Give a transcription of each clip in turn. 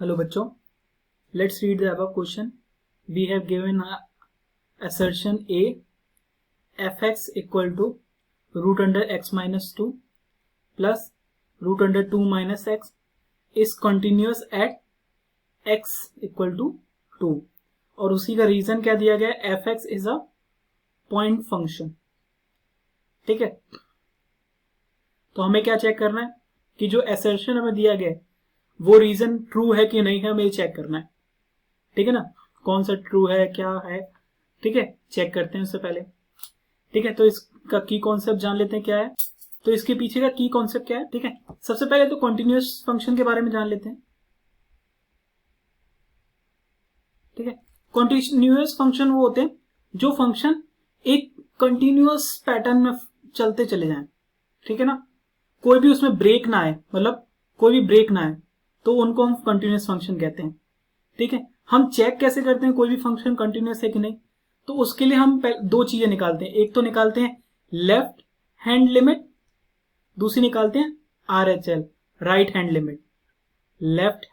Hello bachcho, let's read the above question. We have given a assertion A, fx equal to root under x minus 2 plus root under 2 minus x is continuous at x equal to 2 और उसी का reason क्या दिया गया है, fx is a point function. ठीक है, तो हमें क्या चेक करना है कि जो assertion हमें दिया गया है वो रीजन ट्रू है कि नहीं है, हमें चेक करना है. ठीक है ना, कौन सा ट्रू है क्या है. ठीक है, चेक करते हैं उससे पहले. ठीक है, तो इसका की कॉन्सेप्ट जान लेते हैं क्या है. तो इसके पीछे का की कॉन्सेप्ट क्या है. ठीक है, सबसे पहले तो कॉन्टिन्यूअस फंक्शन के बारे में जान लेते हैं. ठीक है, कॉन्टिन्यूअस फंक्शन वो होते हैं जो फंक्शन एक कंटिन्यूअस पैटर्न में चलते चले जाएं. ठीक है ना, कोई भी उसमें ब्रेक ना आए, मतलब कोई भी ब्रेक ना आए, तो उनको हम कंटिन्यूअस फंक्शन कहते हैं. ठीक है, हम चेक कैसे करते हैं कोई भी फंक्शन कंटिन्यूअस है कि नहीं. तो उसके लिए हम दो चीजें निकालते हैं. एक तो निकालते हैं लेफ्ट हैंड लिमिट, दूसरी निकालते हैं RHL, right hand limit. Left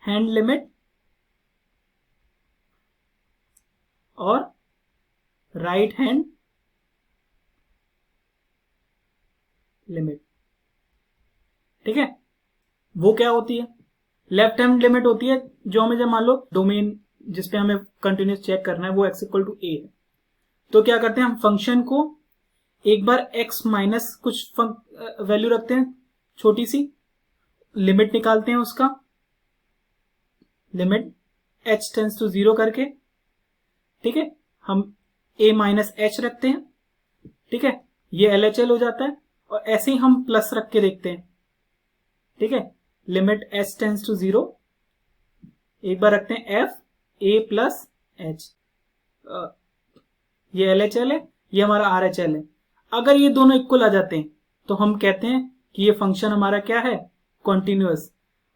hand limit और राइट हैंड लिमिट. ठीक है, वो क्या होती है. लेफ्ट हैंड लिमिट होती है जो हमें, जब मान लो डोमेन जिसपे हमें कंटिन्यूस चेक करना है वो x इक्वल टू a है, तो क्या करते हैं हम फंक्शन को एक बार x माइनस कुछ वैल्यू रखते हैं, छोटी सी लिमिट निकालते हैं उसका, लिमिट h टेंस टू 0 करके. ठीक है, हम a माइनस h रखते हैं. ठीक है, ये LHL हो जाता है. और ऐसे ही हम प्लस रख के देखते हैं. ठीक है, लिमिट h टेंस टू 0, एक बार रखते हैं f a प्लस h. ये LHL है, ये हमारा RHL है. अगर ये दोनों इक्वल आ जाते हैं तो हम कहते हैं कि ये फंक्शन हमारा क्या है, कॉन्टिन्यूअस.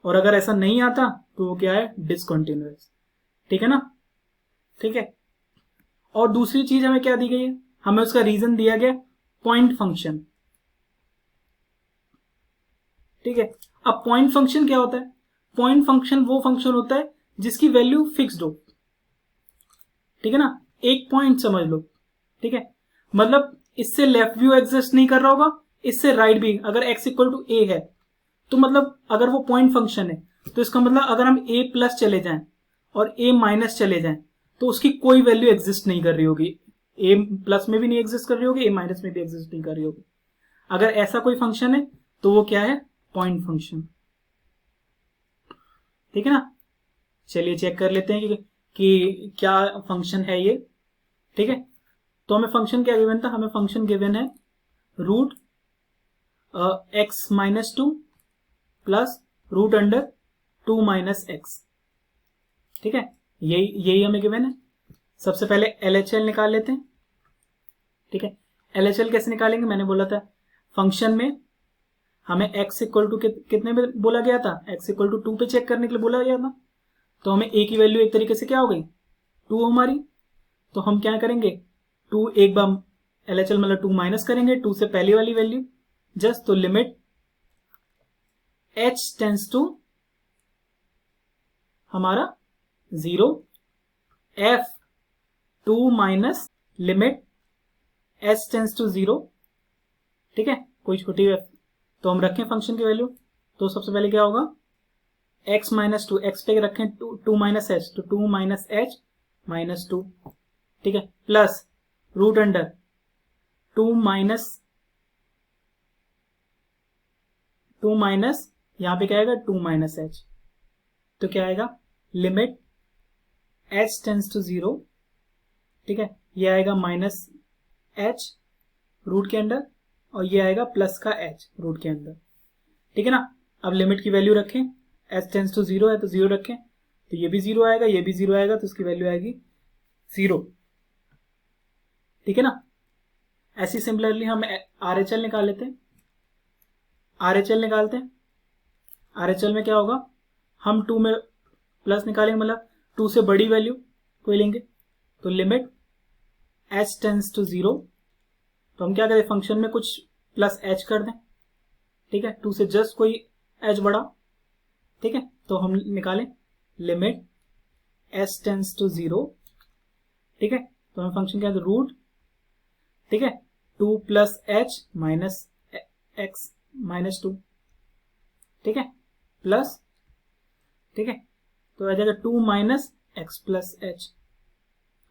और अगर ऐसा नहीं आता तो वो क्या है, डिसकंटिन्यूअस. ठीक है ना. ठीक है, और दूसरी चीज हमें क्या दी गई है, हमें उसका रीजन दिया गया पॉइंट फंक्शन. ठीक है, अब पॉइंट फंक्शन क्या होता है. पॉइंट फंक्शन वो फंक्शन होता है जिसकी वैल्यू फिक्स्ड हो. ठीक है ना, एक पॉइंट समझ लो. ठीक है, मतलब इससे लेफ्ट व्यू एग्जिस्ट नहीं कर रहा होगा, इससे राइट भी. अगर x इक्वल टू a है तो मतलब अगर वो पॉइंट फंक्शन है तो इसका मतलब अगर हम a प्लस चले जाएं और a माइनस चले जाएं तो उसकी कोई वैल्यू एग्जिस्ट नहीं कर रही होगी. a प्लस में भी नहीं एग्जिस्ट कर रही होगी, a माइनस में भी एग्जिस्ट नहीं कर रही होगी. अगर ऐसा कोई फंक्शन है तो वो क्या है, पॉइंट फंक्शन. ठीक है ना, चलिए चेक कर लेते हैं कि क्या फंक्शन है ये. ठीक है, तो हमें फंक्शन क्या गिवन था, हमें फंक्शन गिवन है root x minus 2 plus root under 2 minus x. ठीक है, यही हमें गिवन है. सबसे पहले LHL निकाल लेते हैं. ठीक है, LHL कैसे निकालेंगे, मैंने बोला था फंक्शन में हमें x इक्वल टू कितने पे बोला गया था, x इक्वल टू 2 पे चेक करने के लिए बोला गया था. तो हमें a की वैल्यू एक तरीके से क्या हो गई, 2 हमारी. तो हम क्या करेंगे, 2 एक बार LHL मतलब 2 माइनस करेंगे 2 से पहली वाली वैल्यू जस्ट. तो लिमिट h टेंस टू हमारा 0 f 2 minus limit h tends to 0. ठीक है, कोई छोटी तो हम रखें फंक्शन की वैल्यू. तो सबसे पहले क्या होगा, x माइनस 2, एक्स पे रखें 2 माइनस एच, तो 2 माइनस एच माइनस 2. ठीक है, प्लस रूट अंडर 2 माइनस यहां पे क्या आएगा 2 माइनस एच. तो क्या आएगा, लिमिट h टेंस टू 0. ठीक है, ये आएगा माइनस h रूट के अंदर और ये आएगा प्लस का h रूट के अंदर. ठीक है ना, अब लिमिट की वैल्यू रखें, h टेंस टू 0 है तो 0 रखें, तो ये भी 0 आएगा, ये भी 0 आएगा, तो इसकी वैल्यू आएगी 0. ठीक है ना, ऐसी सिमिलरली हम RHL निकाल लेते हैं. RHL निकालते हैं, RHL में क्या होगा, हम 2 में प्लस निकालेंगे, मतलब 2 से बड़ी वैल्यू कोई लेंगे. तो लिमिट h टेंस टू 0. तो हम क्या करें, फंक्शन में कुछ प्लस h कर दें. ठीक है, 2 से जस्ट कोई h बढ़ा. ठीक है, तो हम निकालें लिमिट s टेंस टू 0, ठीक है, तो हमें फंक्शन क्या है, रूट, ठीक है, 2 plus H minus x minus 2, ठीक है, प्लस, ठीक है, तो आ जाएगा 2 माइनस एक्स प्लस एच,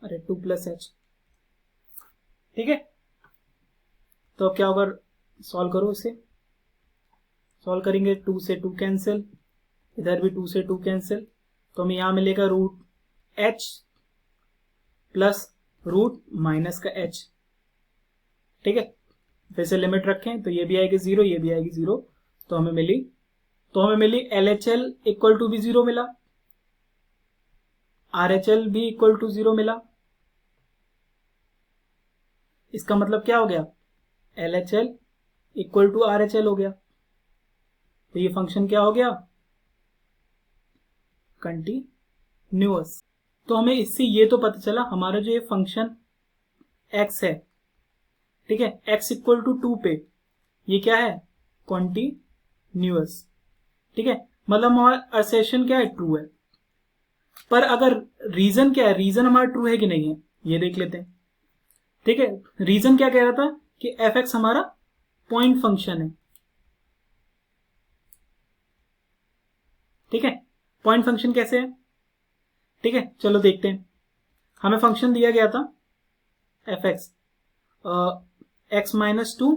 अरे 2 प्लस एच, ठीक है। तो अब क्या होगा, सॉल्व करो इसे, सॉल्व करेंगे 2 से 2 कैंसिल, इधर भी 2 से 2 कैंसिल, तो हमें यहां मिलेगा root h plus root minus का एच, ठीक है, फिर से लिमिट रखें तो ये भी आएगी 0, ये भी आएगी 0, तो हमें मिली LHL इक्वल टू भी 0 मिला, RHL भी इक्वल टू 0 मिला। इसका मतलब क्या हो गया, LHL इक्वल टू RHL हो गया, तो ये फंक्शन क्या हो गया, कंटिन्यूअस। तो हमें इससे ये तो पता चला हमारा जो ये फंक्शन x है, ठीक है, x इक्वल टू 2 पे ये क्या है, कॉन्टिन्यूअस, ठीक है, मतलब हमारा असर्शन क्या है, ट्रू है। पर अगर रीजन क्या है, रीजन हमारा ट्रू है कि नहीं है ये देख लेते हैं, ठीक है। रीजन क्या कह रहा था कि f(x) हमारा पॉइंट फंक्शन है, ठीक है, पॉइंट फंक्शन कैसे है, ठीक है, चलो देखते हैं। हमें फंक्शन दिया गया था f(x) x minus 2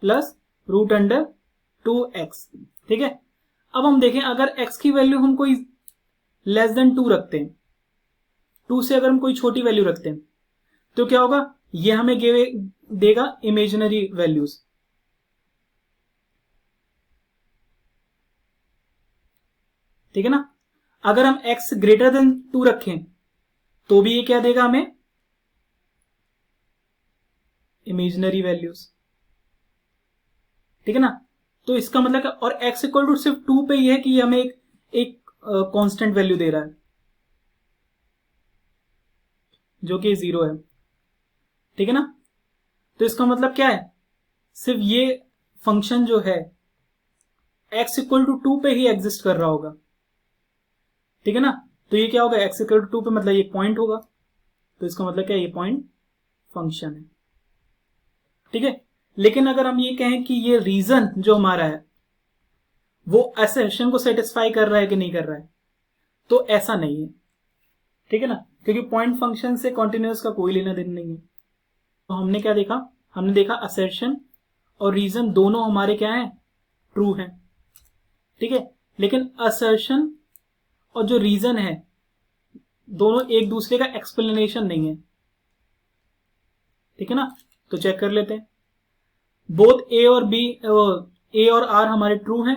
plus root under 2x, ठीक है। अब हम देखें अगर x की वैल्यू हम कोई लेस देन 2 रखते हैं, 2 से अगर हम कोई छोटी वैल्यू रखते हैं तो क्या होगा, ये हमें देगा इमेजिनरी वैल्यूज, ठीक है ना। अगर हम x ग्रेटर देन 2 रखें तो भी ये क्या देगा हमें, इमेजिनरी वैल्यूज, ठीक है ना। तो इसका मतलब क्या, और x इक्वल टू सिर्फ 2 पे ही है कि ये हमें एक कांस्टेंट वैल्यू दे रहा है जो कि 0 है, ठीक है ना। तो इसका मतलब क्या है, सिर्फ ये फंक्शन जो है x इक्वल टू 2 पे ही एग्जिस्ट कर रहा होगा, ठीक है ना। तो ये क्या होगा, x इक्वल टू 2 पे मतलब ये पॉइंट होगा, तो इसका मतलब क्या है, ये पॉइंट फंक्शन है, ठीक है। लेकिन अगर हम ये कहें कि ये रीजन जो हमारा है वो असर्शन को सेटिस्फाई कर रहा है कि नहीं कर रहा है, तो ऐसा नहीं है, ठीक है ना, क्योंकि पॉइंट फंक्शन से कॉन्टिन्यूअस का कोई लेना देना नहीं है। तो हमने क्या देखा, हमने देखा असर्शन और रीजन दोनों हमारे क्या है, ट्रू है, ठीक है। लेकिन असर्शन और जो रीजन है दोनों एक दूसरे का एक्सप्लेनेशन नहीं है, ठीक है ना। तो चेक कर लेते हैं, बोथ ए और आर हमारे ट्रू हैं,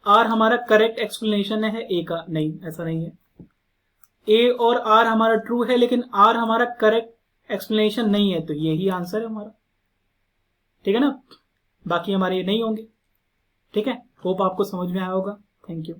आर हमारा करेक्ट एक्सप्लेनेशन है ए का, नहीं ऐसा नहीं है। ए और आर हमारा ट्रू है लेकिन आर हमारा करेक्ट एक्सप्लेनेशन नहीं है, तो यही आंसर है हमारा, ठीक है ना। बाकी हमारे ये नहीं होंगे, ठीक है। होप आपको समझ में आया होगा, थैंक यू।